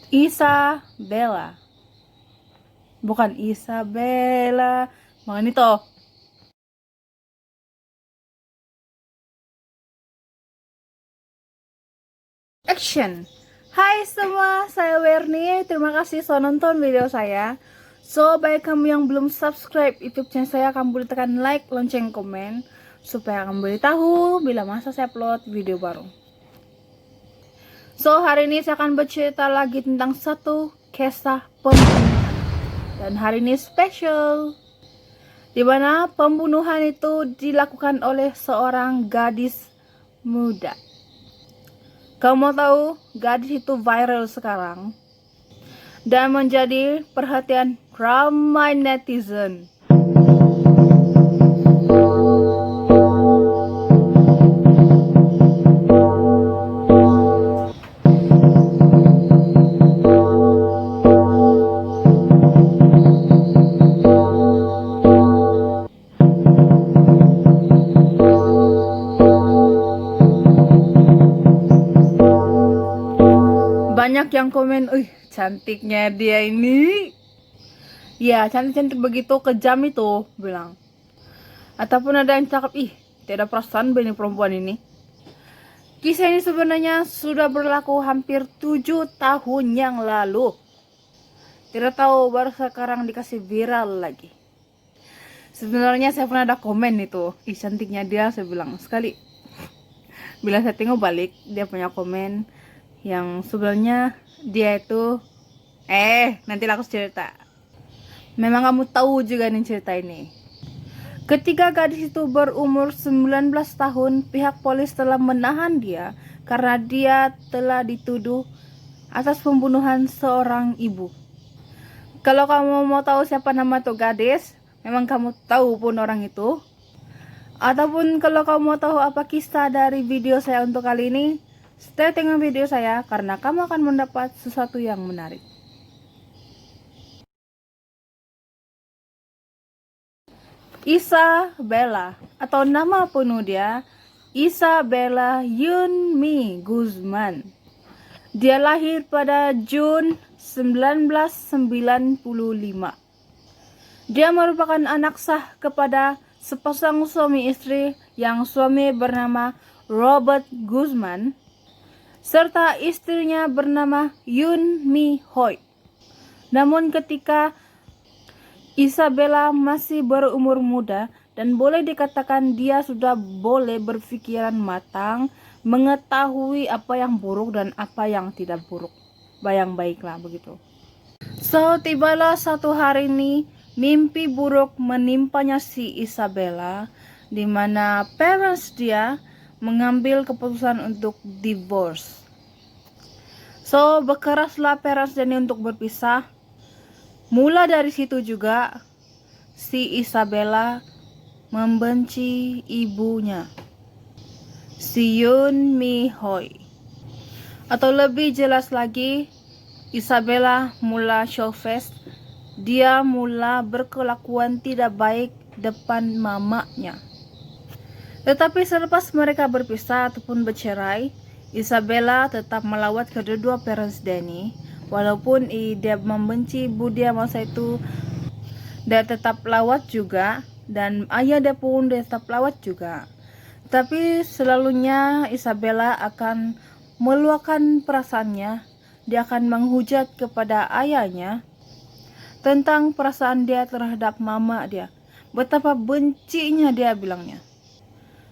Isabella. Bukan Isabella. Mga nito. Action. Hai semua, saya Werni. Terima kasih sudah nonton video saya. So, bagi kamu yang belum subscribe YouTube channel saya, kamu boleh tekan like, lonceng, komen supaya kamu boleh tahu bila masa saya upload video baru. So, hari ini saya akan bercerita lagi tentang satu kisah pembunuhan. Dan hari ini spesial, di mana pembunuhan itu dilakukan oleh seorang gadis muda. Kamu mau tahu, gadis itu viral sekarang dan menjadi perhatian ramai netizen. Banyak yang komen, cantiknya dia ini. Ya, cantik-cantik begitu, kejam itu, bilang. Ataupun ada yang cakap, tidak ada perasaan bini perempuan ini. Kisah ini sebenarnya sudah berlaku hampir 7 tahun yang lalu. Tidak tahu baru sekarang dikasih viral lagi. Sebenarnya saya pernah ada komen itu, cantiknya dia, saya bilang sekali. Bila saya tengok balik, dia punya komen yang sebenarnya dia itu nanti aku cerita. Memang kamu tahu juga nih cerita ini. Ketika gadis itu berumur 19 tahun, pihak polis telah menahan dia karena dia telah dituduh atas pembunuhan seorang ibu. Kalau kamu mau tahu siapa nama tuh gadis, memang kamu tahu pun orang itu. Ataupun kalau kamu mau tahu apa kisah dari video saya untuk kali ini, stay tengok video saya karena kamu akan mendapat sesuatu yang menarik. Isabella atau nama penuh dia Isabella Yunmi Guzman. Dia lahir pada Jun 1995. Dia merupakan anak sah kepada sepasang suami istri yang suami bernama Robert Guzman serta istrinya bernama Yun Mi Hoi. Namun ketika Isabella masih berumur muda dan boleh dikatakan dia sudah boleh berpikiran matang, mengetahui apa yang buruk dan apa yang tidak buruk. Bayang baiklah begitu. So, tibalah satu hari ini mimpi buruk menimpanya si Isabella, di mana parents dia mengambil keputusan untuk divorce. So, berkeraslah parents dia untuk berpisah. Mula dari situ juga si Isabella membenci ibunya, si Yun Mi Hoi. Atau lebih jelas lagi, Isabella mula show face. Dia mula berkelakuan tidak baik depan mamanya. Tetapi selepas mereka berpisah ataupun bercerai, Isabella tetap melawat kedua parents Danny. Walaupun dia membenci ibu dia masa itu, dia tetap lawat juga. Dan ayah dia pun dia tetap lawat juga. Tapi selalunya Isabella akan meluapkan perasaannya. Dia akan menghujat kepada ayahnya tentang perasaan dia terhadap mama dia. Betapa bencinya dia bilangnya.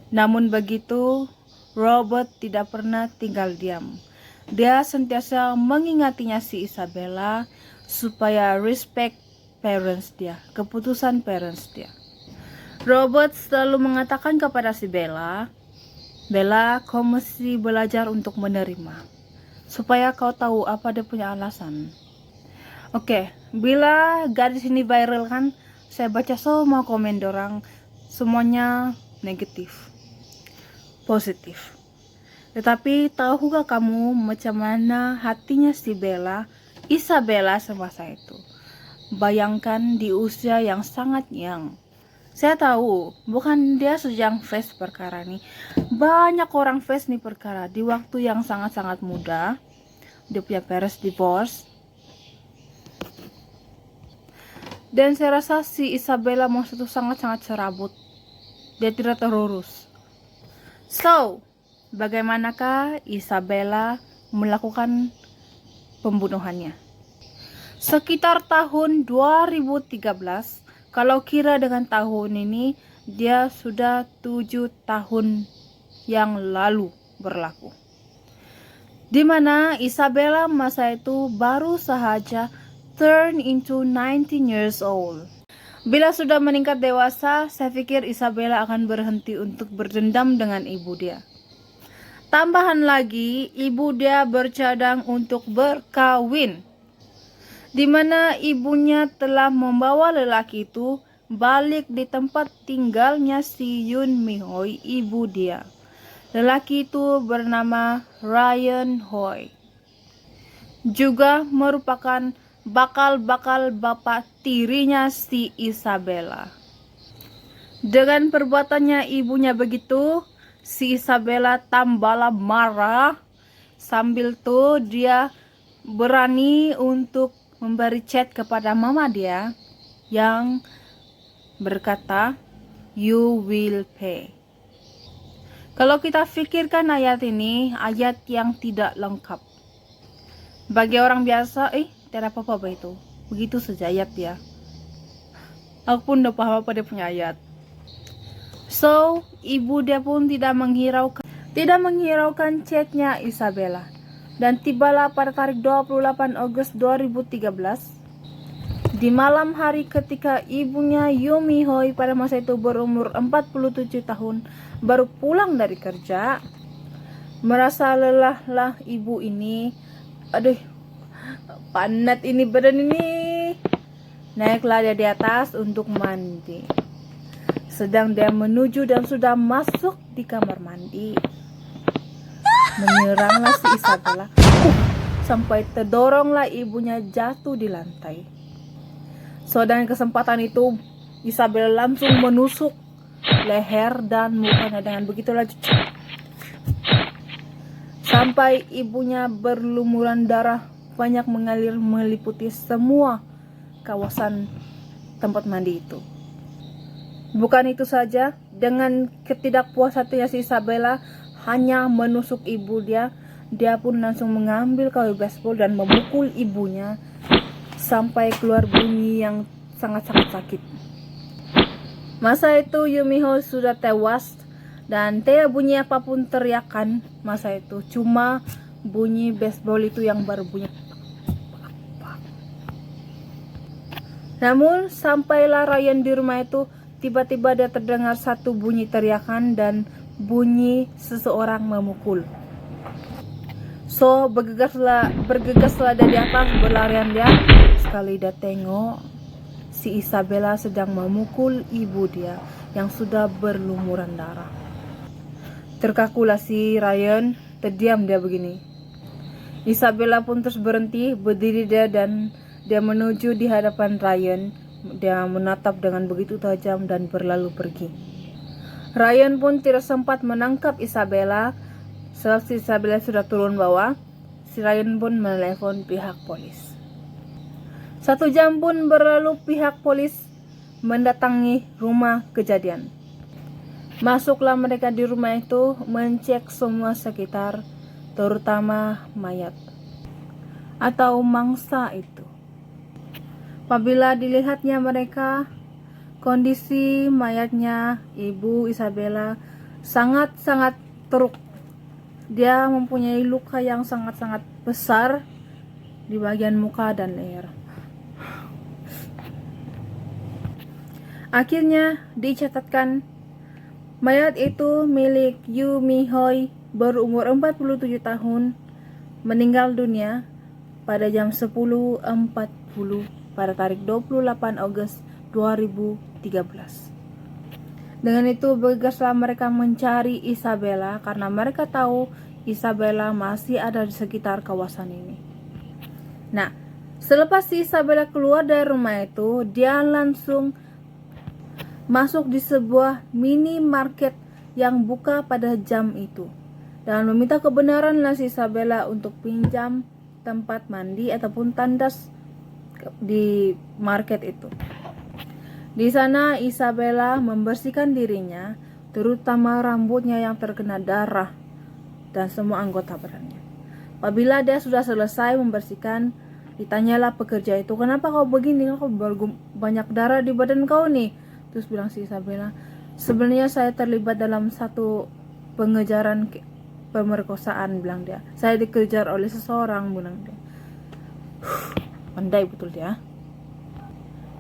Namun begitu, Robert tidak pernah tinggal diam. Dia sentiasa mengingatinya si Isabella supaya respect parents dia, keputusan parents dia. Robert selalu mengatakan kepada si Bella, kau mesti belajar untuk menerima, supaya kau tahu apa dia punya alasan. Oke, bila gadis ini viral kan, saya baca semua komen dorang, semuanya negatif, positif. Tetapi tahukah kamu macam mana hatinya si Isabella semasa itu? Bayangkan di usia yang sangat young. Saya tahu, bukan dia sejang face perkara nih. Banyak orang face nih perkara di waktu yang sangat-sangat muda. dia punya parents divorce. Dan saya rasa si Isabella Moss itu sangat-sangat serabut. Dia tidak terurus. So, bagaimanakah Isabella melakukan pembunuhannya? Sekitar tahun 2013, kalau kira dengan tahun ini, dia sudah 7 tahun yang lalu berlaku. Di mana Isabella masa itu baru saja turn into 19 years old. Bila sudah meningkat dewasa, saya pikir Isabella akan berhenti untuk berdendam dengan ibu dia. Tambahan lagi, ibu dia bercadang untuk berkawin, di mana ibunya telah membawa lelaki itu balik di tempat tinggalnya si Yoon Mi Hoy, ibu dia. Lelaki itu bernama Ryan Hoy, juga merupakan bakal bapak tirinya si Isabella. Dengan perbuatannya ibunya begitu, si Isabella tambahlah marah. Sambil tuh dia berani untuk memberi chat kepada mama dia yang berkata, "You will pay." Kalau kita pikirkan ayat ini, ayat yang tidak lengkap. Bagi orang biasa, tidak apa-apa itu. Begitu saja ayat ya. Aku pun udah paham apa dia punya ayat. So, ibu dia pun tidak menghiraukan chatnya Isabella. Dan tibalah pada tarik 28 Agustus 2013. Di malam hari ketika ibunya Yoon Mi Hoy pada masa itu berumur 47 tahun baru pulang dari kerja. Merasa lelahlah ibu ini. Aduh, panat ini badan ini. Naiklah dia di atas untuk mandi. Sedang dia menuju dan sudah masuk di kamar mandi, menyeranglah si Isabella. Sampai terdoronglah ibunya jatuh di lantai. So, dengan kesempatan itu Isabella langsung menusuk leher dan mukanya dengan begitu laju, sampai ibunya berlumuran darah banyak mengalir meliputi semua kawasan tempat mandi itu. Bukan itu saja, dengan ketidakpuasannya si Isabella hanya menusuk ibu dia, dia pun langsung mengambil kayu baseball dan memukul ibunya sampai keluar bunyi yang sangat-sangat sakit. Masa itu Yoon Mi Hoy sudah tewas dan tidak bunyi apapun teriakan masa itu, cuma bunyi baseball itu yang baru bunyi. Namun sampailah Ryan di rumah itu, tiba-tiba dia terdengar satu bunyi teriakan dan bunyi seseorang memukul. So, bergegaslah dia di atas, berlarian dia. Sekali dia tengok, si Isabella sedang memukul ibu dia yang sudah berlumuran darah. Terkakulah si Ryan, terdiam dia begini. Isabella pun terus berhenti, berdiri dia dan dia menuju di hadapan Ryan. Dia menatap dengan begitu tajam dan berlalu pergi. Ryan pun tidak sempat menangkap Isabella. Setelah si Isabella sudah turun bawah, si Ryan pun menelepon pihak polis. 1 jam pun berlalu, pihak polis mendatangi rumah kejadian. Masuklah mereka di rumah itu, mencek semua sekitar, terutama mayat atau mangsa itu. Apabila dilihatnya mereka, kondisi mayatnya ibu Isabella sangat-sangat teruk. Dia mempunyai luka yang sangat-sangat besar di bagian muka dan leher. Akhirnya dicatatkan mayat itu milik Yoon Mi Hoy, berumur 47 tahun, meninggal dunia pada jam 10.40 pada tarik 28 Agustus 2013. Dengan itu bergegaslah mereka mencari Isabella karena mereka tahu Isabella masih ada di sekitar kawasan ini. Nah, selepas si Isabella keluar dari rumah itu, dia langsung masuk di sebuah minimarket yang buka pada jam itu dan meminta kebenaran si Isabella untuk pinjam tempat mandi ataupun tandas di market itu. Di sana Isabella membersihkan dirinya, terutama rambutnya yang terkena darah dan semua anggota badannya. Apabila dia sudah selesai membersihkan, ditanyalah pekerja itu, "Kenapa kau begini? Kau banyak darah di badan kau nih." Terus bilang si Isabella, "Sebenarnya saya terlibat dalam satu pengejaran pemerkosaan," bilang dia. "Saya dikejar oleh seseorang," bilang dia. Pandai betul dia.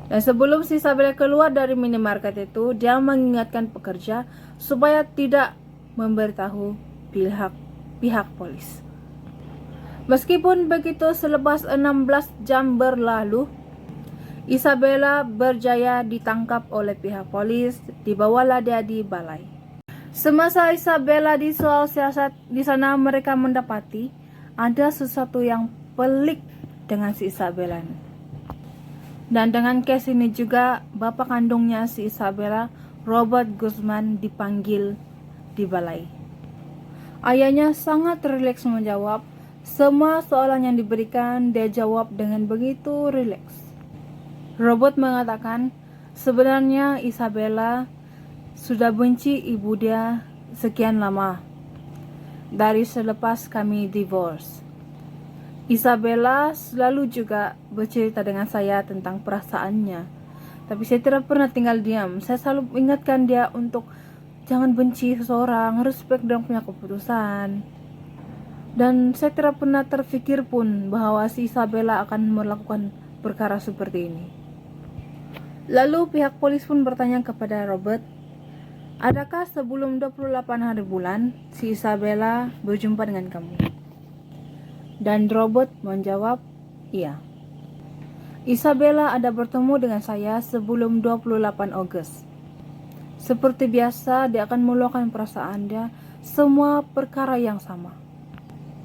Dan sebelum si Isabella keluar dari minimarket itu, dia mengingatkan pekerja supaya tidak memberitahu pihak polis. Meskipun begitu, selepas 16 jam berlalu, Isabella berjaya ditangkap oleh pihak polis. Dibawalah dia di balai. Semasa Isabella disoal siasat di sana, mereka mendapati ada sesuatu yang pelik dengan si Isabella ini. Dan dengan case ini juga bapak kandungnya si Isabella, Robert Guzman, dipanggil di balai. Ayahnya sangat rileks menjawab semua soalan yang diberikan. Dia jawab dengan begitu rileks. Robert mengatakan sebenarnya Isabella sudah benci ibu dia sekian lama, dari selepas kami divorce. Isabella selalu juga bercerita dengan saya tentang perasaannya, tapi saya tidak pernah tinggal diam. Saya selalu ingatkan dia untuk jangan benci seseorang, respect dan punya keputusan. Dan saya tidak pernah terfikir pun bahwa si Isabella akan melakukan perkara seperti ini. Lalu pihak polis pun bertanya kepada Robert, "Adakah sebelum 28 hari bulan si Isabella berjumpa dengan kamu?" Dan Robert menjawab, "Iya. Isabella ada bertemu dengan saya sebelum 28 Agustus. Seperti biasa, dia akan meluapkan perasaan dia, semua perkara yang sama."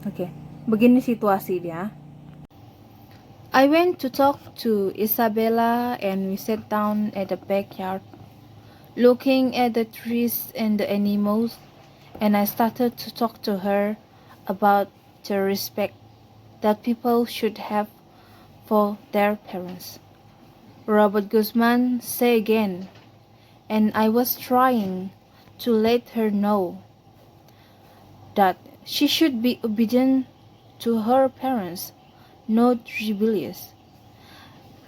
Oke, begini situasi dia. I went to talk to Isabella and we sat down at the backyard, looking at the trees and the animals, and I started to talk to her about the respect that people should have for their parents. Robert Guzman say again, and I was trying to let her know that she should be obedient to her parents, not rebellious.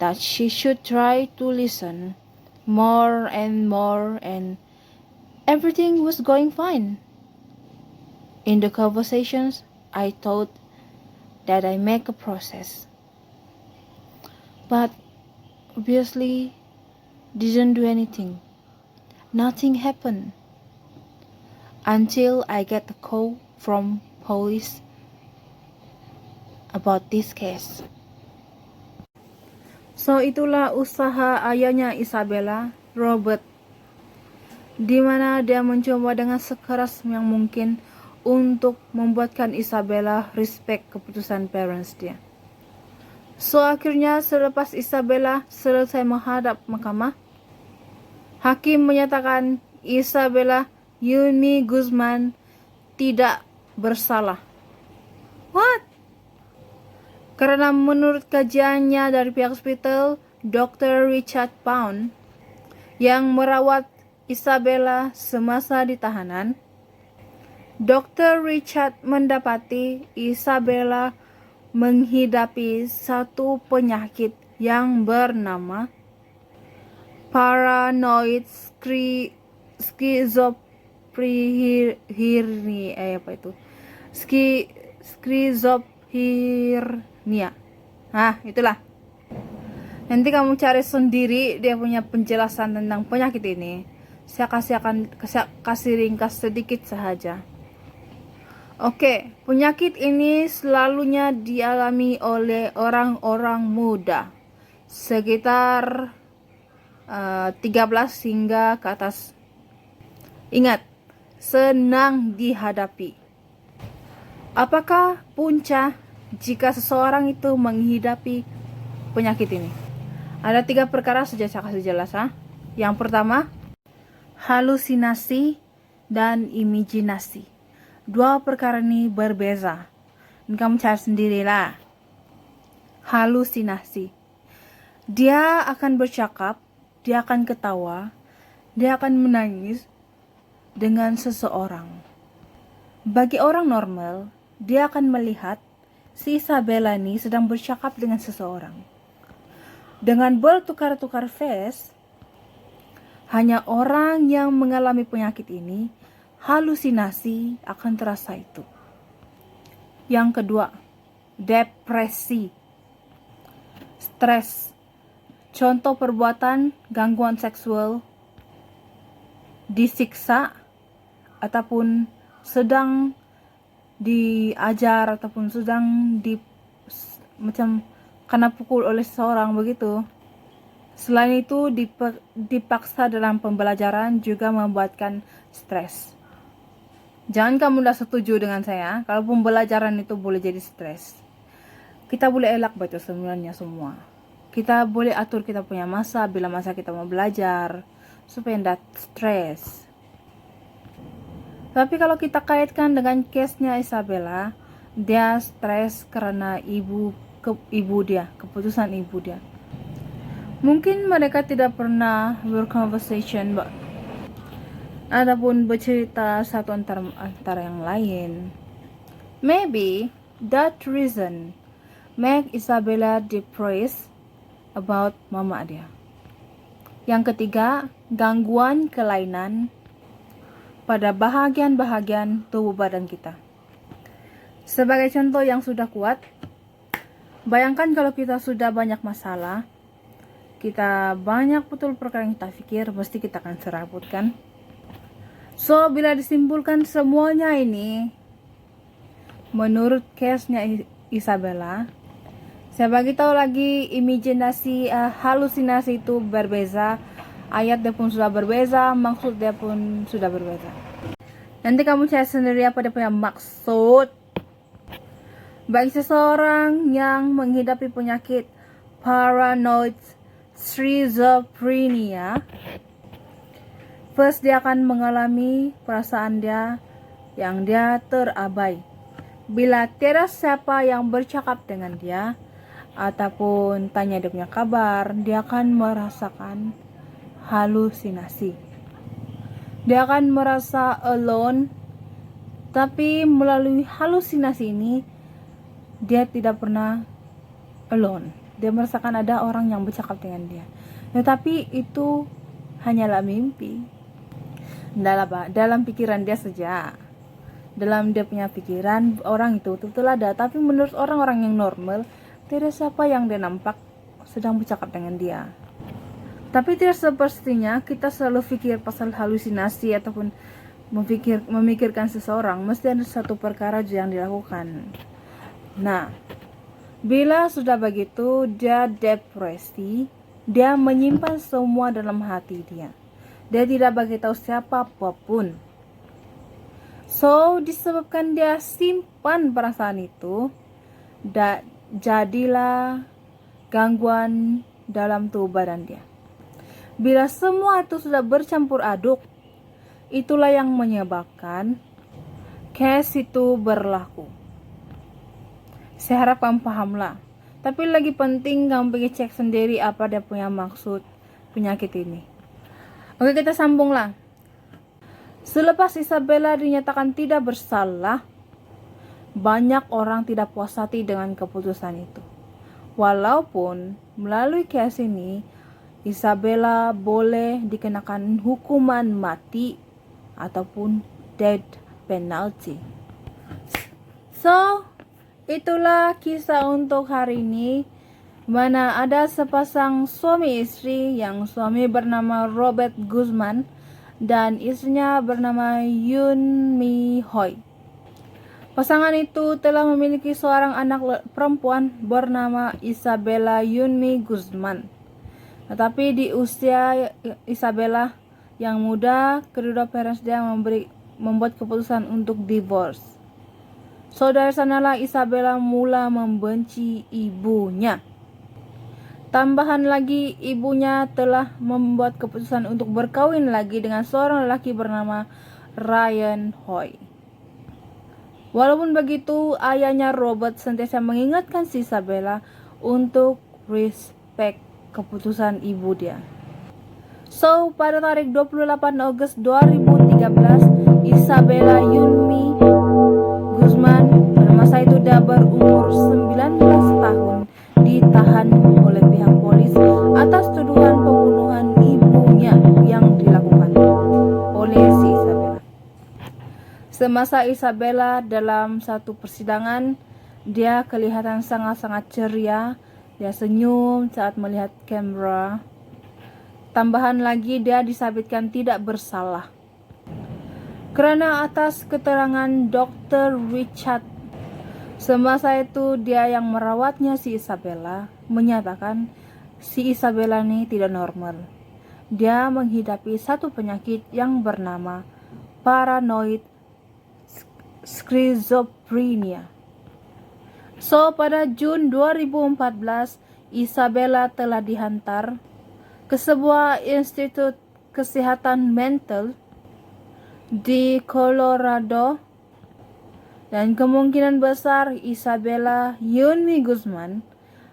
That she should try to listen more, and everything was going fine. In the conversations, I thought that I make a process, but obviously didn't do anything. Nothing happened until I get a call from police about this case. So itulah usaha ayahnya Isabella, Robert, di mana dia mencoba dengan sekeras yang mungkin untuk membuatkan Isabella respect keputusan parents dia. So akhirnya selepas Isabella selesai menghadap mahkamah, hakim menyatakan Isabella Yumi Guzman tidak bersalah. What? Karena menurut kajiannya dari pihak hospital, Dr. Richard Pound yang merawat Isabella semasa di tahanan, Dr. Richard mendapati Isabella menghidapi satu penyakit yang bernama paranoid schizophrenia. Itulah. Nanti kamu cari sendiri dia punya penjelasan tentang penyakit ini. Saya kasih ringkas sedikit saja. Oke, penyakit ini selalunya dialami oleh orang-orang muda, sekitar 13 hingga ke atas. Ingat, senang dihadapi. Apakah punca jika seseorang itu menghadapi penyakit ini? Ada 3 perkara saja saya kasih jelas. Yang pertama, halusinasi dan imajinasi. 2 perkara ini berbeza. Dan kamu cari sendirilah. halusinasi. Dia akan bercakap, dia akan ketawa, dia akan menangis dengan seseorang. Bagi orang normal, dia akan melihat si Isabella ini sedang bercakap dengan seseorang. Dengan bertukar-tukar face, hanya orang yang mengalami penyakit ini, halusinasi akan terasa itu. Yang kedua, depresi, stres. Contoh perbuatan gangguan seksual, disiksa, ataupun sedang diajar, ataupun sedang macam kena pukul oleh seseorang begitu. Selain itu, dipaksa dalam pembelajaran juga membuatkan stres. Jangan kamu tidak setuju dengan saya, kalau pembelajaran itu boleh jadi stres. Kita boleh elak baca sebenarnya semua. Kita boleh atur kita punya masa, bila masa kita mau belajar, supaya tidak stres. Tapi kalau kita kaitkan dengan case-nya Isabella, dia stres karena keputusan ibu dia. Mungkin mereka tidak pernah berconversation ataupun bercerita satu antara yang lain. Maybe that reason make Isabella depressed about mama dia. Yang ketiga, gangguan kelainan pada bahagian-bahagian tubuh badan kita. Sebagai contoh yang sudah kuat, bayangkan kalau kita sudah banyak masalah, kita banyak betul perkara yang kita pikir, pasti kita akan serabut kan? So, bila disimpulkan semuanya ini, menurut case-nya Isabella, saya bagi tahu lagi, imajinasi, halusinasi itu berbeza, ayat dia pun sudah berbeza, maksud dia pun sudah berbeza. Nanti kamu cari sendiri apa dia punya maksud. Bagi seseorang yang menghidapi penyakit paranoid schizophrenia, first dia akan mengalami perasaan dia yang dia terabai. Bila tiada siapa yang bercakap dengan dia, ataupun tanya dia punya kabar, dia akan merasakan halusinasi. Dia akan merasa alone, tapi melalui halusinasi ini, dia tidak pernah alone. Dia merasakan ada orang yang bercakap dengan dia. Tetapi itu hanyalah mimpi. Dalam pikiran dia saja. Dalam dia punya pikiran, orang itu betul-betul ada. Tapi menurut orang-orang yang normal, tidak siapa yang dia nampak sedang bercakap dengan dia. Tapi tidak sepastinya kita selalu pikir pasal halusinasi ataupun memikirkan seseorang. Mesti ada satu perkara yang dilakukan. Nah, bila sudah begitu, dia depresi, dia menyimpan semua dalam hati dia. Dia tidak bagi tahu siapapun. So, disebabkan dia simpan perasaan itu, jadilah gangguan dalam tubuh badan dia. Bila semua itu sudah bercampur aduk, itulah yang menyebabkan case itu berlaku. Saya harap kamu pahamlah. Tapi lagi penting kamu pergi cek sendiri apa dia punya maksud penyakit ini. Oke, kita sambunglah. Selepas Isabella dinyatakan tidak bersalah, banyak orang tidak puas hati dengan keputusan itu. Walaupun melalui case ini, Isabella boleh dikenakan hukuman mati ataupun death penalty. So, itulah kisah untuk hari ini, mana ada sepasang suami istri, yang suami bernama Robert Guzman dan istrinya bernama Yoon Mi Hoi. Pasangan itu telah memiliki seorang anak perempuan bernama Isabella Yunmi Guzman. Tetapi di usia Isabella yang muda, kedua parents dia membuat keputusan untuk divorce. So dari sanalah Isabella mula membenci ibunya. Tambahan lagi, ibunya telah membuat keputusan untuk berkawin lagi dengan seorang lelaki bernama Ryan Hoi. Walaupun begitu, ayahnya Robert sentiasa mengingatkan si Isabella untuk respect keputusan ibu dia. So, pada tarik 28 Agustus 2013, Isabella Yunmi Guzman pada masa itu dia berumur 19 tahun ditahan oleh pihak polis atas tuduhan pembunuhan ibunya yang dilakukan oleh si Isabella. Semasa Isabella dalam satu persidangan, dia kelihatan sangat-sangat ceria. Dia senyum saat melihat kamera. Tambahan lagi, dia disabitkan tidak bersalah karena atas keterangan Dr. Richard. Semasa itu dia yang merawatnya si Isabella menyatakan si Isabella ini tidak normal. Dia menghidapi satu penyakit yang bernama paranoid schizophrenia. So, pada Jun 2014, Isabella telah dihantar ke sebuah institut kesehatan mental di Colorado, dan kemungkinan besar Isabella Yunmi Guzman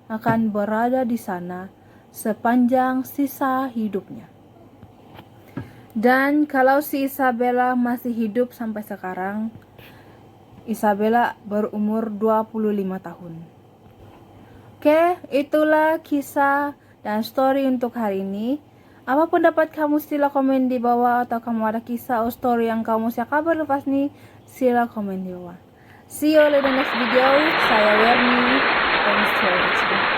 akan berada di sana sepanjang sisa hidupnya. Dan kalau si Isabella masih hidup sampai sekarang, Isabella berumur 25 tahun. Oke, itulah kisah dan story untuk hari ini. Apa pendapat kamu, sila komen di bawah. Atau kamu ada kisah atau story yang kamu siap kabar lepas nih, sila komen di bawah. See you later next video. Saya Werni. Thanks for watching.